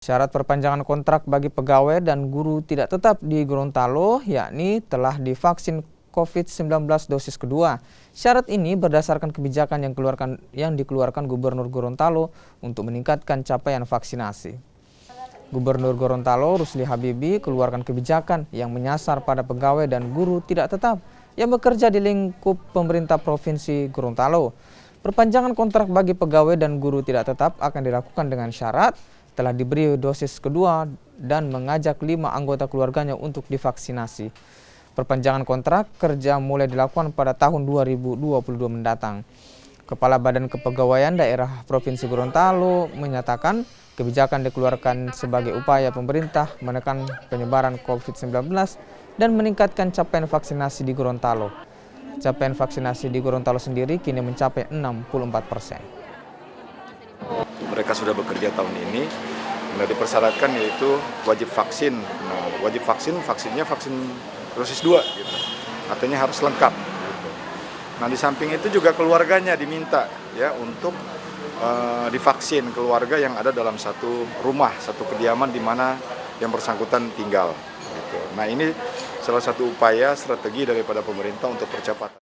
Syarat perpanjangan kontrak bagi pegawai dan guru tidak tetap di Gorontalo, yakni telah divaksin COVID-19 dosis kedua. Syarat ini berdasarkan kebijakan yang dikeluarkan Gubernur Gorontalo untuk meningkatkan capaian vaksinasi. Gubernur Gorontalo Rusli Habibie keluarkan kebijakan yang menyasar pada pegawai dan guru tidak tetap yang bekerja di lingkup pemerintah Provinsi Gorontalo. Perpanjangan kontrak bagi pegawai dan guru tidak tetap akan dilakukan dengan syarat telah diberi dosis kedua dan mengajak 5 anggota keluarganya untuk divaksinasi. Perpanjangan kontrak kerja mulai dilakukan pada tahun 2022 mendatang. Kepala Badan Kepegawaian Daerah Provinsi Gorontalo menyatakan kebijakan dikeluarkan sebagai upaya pemerintah menekan penyebaran COVID-19 dan meningkatkan capaian vaksinasi di Gorontalo. Capaian vaksinasi di Gorontalo sendiri kini mencapai 64%. Mereka sudah bekerja tahun ini, dipersyaratkan yaitu wajib vaksin. Nah, wajib vaksinnya vaksin dosis 2, gitu. Artinya harus lengkap. Gitu. Nah, di samping itu juga keluarganya diminta ya untuk divaksin, keluarga yang ada dalam satu rumah, satu kediaman di mana yang bersangkutan tinggal. Gitu. Nah, ini salah satu upaya strategi daripada pemerintah untuk percepatan.